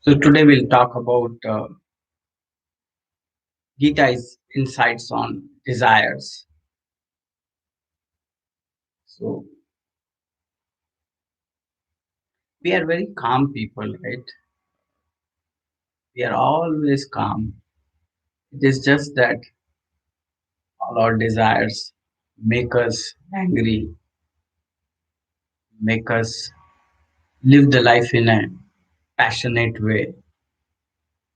So today we'll talk about Gita's insights on desires. So we are very calm people, right? We are always calm. It is just that all our desires make us angry, make us live the life in a passionate way.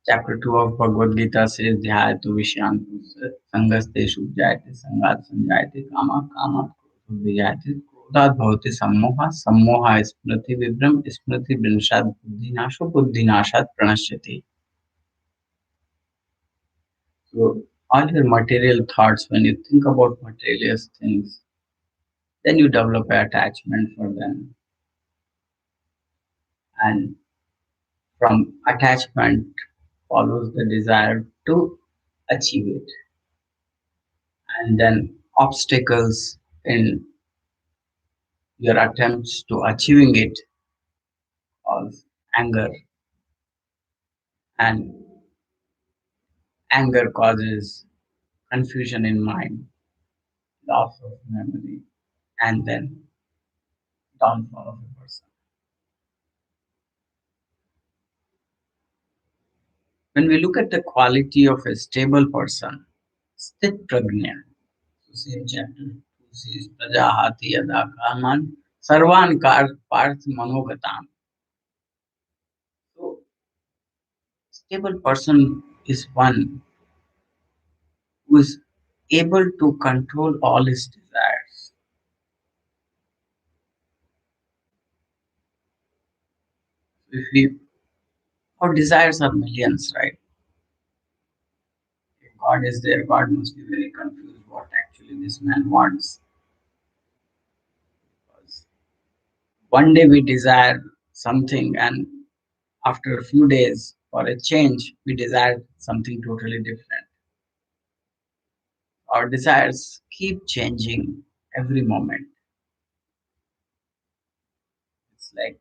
Chapter 2 of Bhagavad Gita says, Dhyayatu Vishyantu Sangaste Shujayate Sangat Sanjayate Kama Kama Vijayate Krodhat Bhavati Sammoha Sammoha Smriti Vibram Smriti Vrinshad Buddhinasho Buddhinashat Pranashyati. So all your material thoughts, when you think about materialist things, then you develop an attachment for them. And from attachment follows the desire to achieve it. And then obstacles in your attempts to achieving it cause anger, and anger causes confusion in mind, loss of memory, and then downfall of a person. When we look at the quality of a stable person, sthit pragnya, so same chapter 2 says, Prajahati yada kaman sarvan kar parth manogatam. So stable person is one who is able to control all his desires. If we, our desires are millions, right? If God is there, God must be very confused what actually this man wants. Because one day we desire something, and after a few days, for a change, we desire something totally different. Our desires keep changing every moment. It's like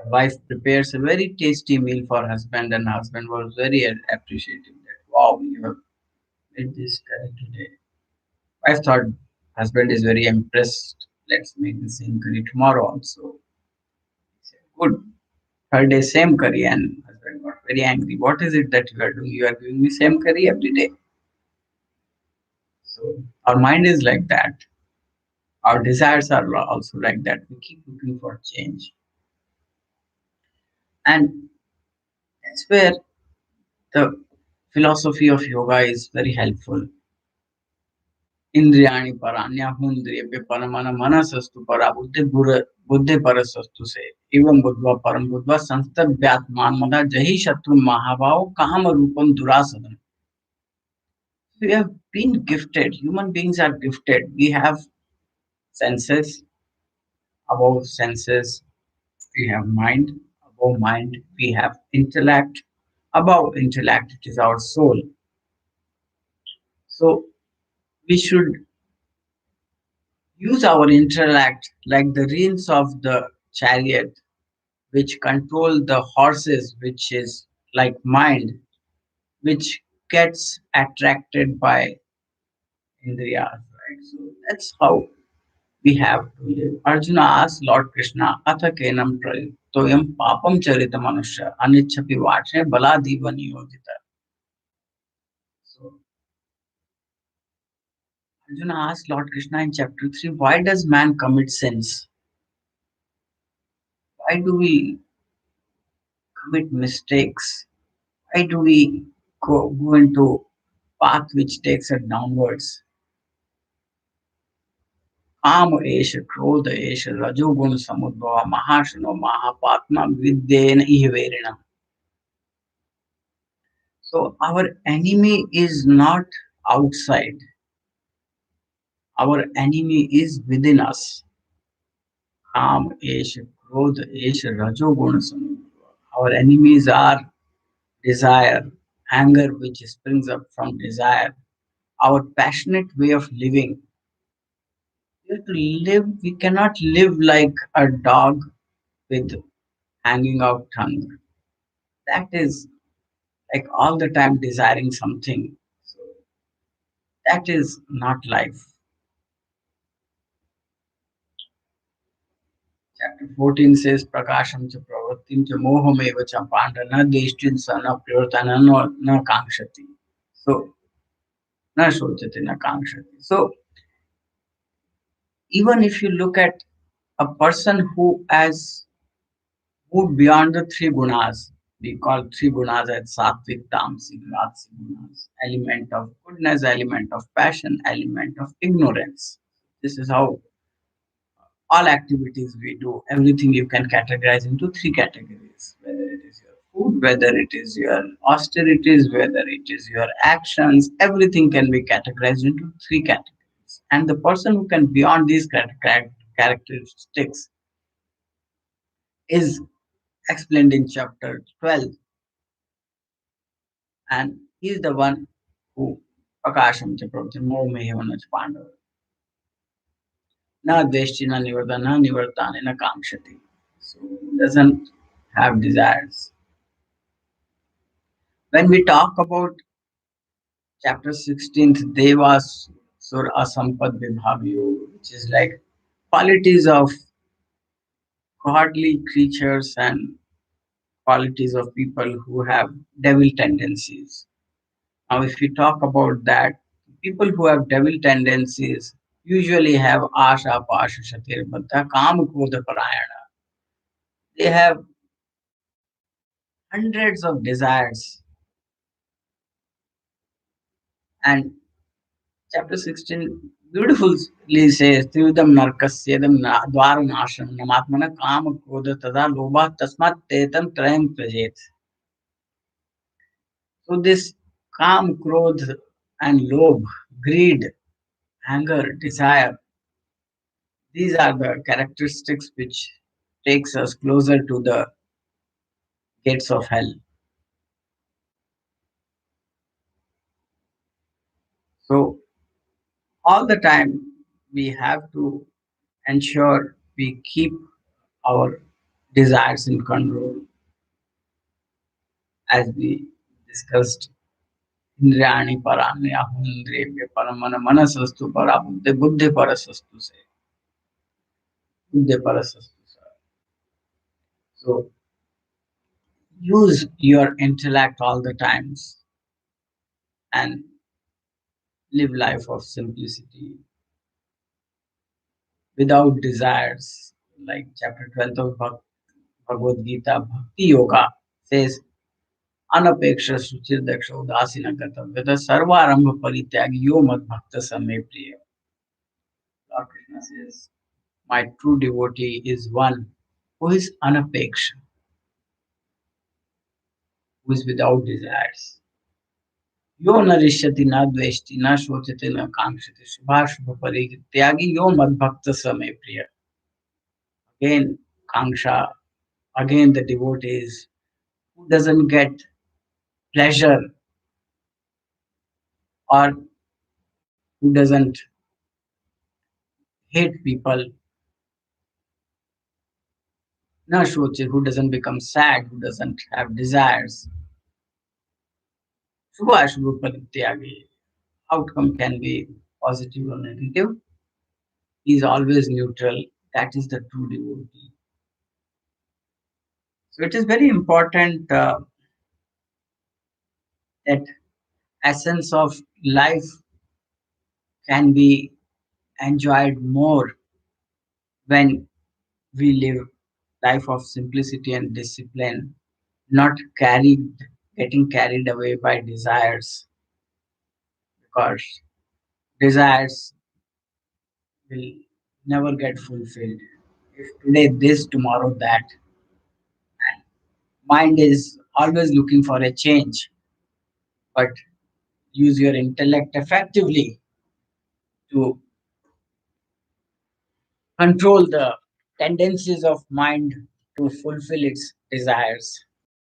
a wife prepares a very tasty meal for husband, and husband was very appreciative that wow, you have made this curry today. I thought husband is very impressed. Let's make the same curry tomorrow also. He said, good. Third day, same curry, and husband got very angry. What is it that you are doing? You are giving me same curry every day. So our mind is like that. Our desires are also like that. We keep looking for change, and that's where the philosophy of yoga is very helpful. इंद्रियाणि पराण्याहुन्द्रिय परमन मनसस्तु परा बुद्धि परसस्तु से एवं बुद्ध्वा परम बुद्ध्वा संस्तभ्यात्मान मदा जहि शत्रु महाभाव काम रूपम दुरासदम. We have been gifted. Human beings are gifted. We have senses. Above senses, we have mind. Above mind, we have intellect. Above intellect, it is our soul. So we should use our intellect like the reins of the chariot, which control the horses, which is like mind, which gets attracted by indriyas, right? So that's how we have to live. Arjuna asked Lord Krishna, Atha kenam toyam papam charita manusya anichapi vache baladiva niyojita. So Arjuna asked Lord Krishna in chapter 3, why does man commit sins? Why do we commit mistakes? Why do we go into path which takes us downwards? काम एष क्रोध एष रजोगुण समुद्भव महाशनो महापात्मा विद्येन इहवेरिणम. So our enemy is not outside. Our enemy is within us. काम एष क्रोध एष रजोगुण समुद्भव. Our enemies are desire, anger which springs up from desire, our passionate way of living. We have to live. We cannot live like a dog with hanging out tongue. That is like all the time desiring something. So that is not life. Chapter 14 says, Prakasham cha pravrittim cha mohameva cha panda na deshtin sa na priyotana na kankshati. So, na sochati na kankshati. So, even if you look at a person who has moved beyond the three gunas, we call three gunas as sattvic, tamasic, rajasic gunas, element of goodness, element of passion, element of ignorance. This is how all activities we do, everything you can categorize into three categories, whether it is your food, whether it is your austerities, whether it is your actions, everything can be categorized into three categories. And the person who can beyond these characteristics is explained in chapter 12, and he is the one who Prakasham Chakravarti Momehavana Pandava. Na dveshti na nivarta na nivartani na kamshati. So doesn't have desires. When we talk about chapter 16th, Devas Sur Asampad Vibhavyo, which is like qualities of godly creatures and qualities of people who have devil tendencies. Now, if we talk about that, people who have devil tendencies usually have Asha, Pasha, Shatir, Baddha, Kam, Krodha, Parayana. They have hundreds of desires. And chapter 16 beautifully says, Trivudam Narkasyadam Dwaram Ashram Namatmana Kama Krodha Tada Lobha Tasmat Tetam Trayam Prajet. So this Kam, Krodh and Lobh, greed, anger, desire, these are the characteristics which takes us closer to the gates of hell. So all the time we have to ensure we keep our desires in control, as we discussed. Indriyani paranya hundrevya paramana manasastu para buddhi buddhi parasastu se buddhi parasastu se. So use your intellect all the times and live life of simplicity without desires. Like chapter 12 of Bhagavad Gita, Bhakti Yoga says, अनपेक्ष सुचिर दक्ष उदासीन कर्तव्य सर्वारंभ परित्याग यो मद भक्त समय प्रिय. Lord Krishna says, my true devotee is one who is anapeksha, who is without desires. Yo narishyati na dveshti na shochati na kankshati shubhashubha parityagi yo mad bhakta samay priya. Again, kanksha, again the devotees who doesn't get pleasure or who doesn't hate people, na shoche, who doesn't become sad, who doesn't have desires. Shubhashubha parityagi. Outcome can be positive or negative. He is always neutral. That is the true devotee. So it is very important that essence of life can be enjoyed more when we live life of simplicity and discipline, not getting carried away by desires, because desires will never get fulfilled. If today this, tomorrow that, and mind is always looking for a change, but use your intellect effectively to control the tendencies of mind to fulfill its desires.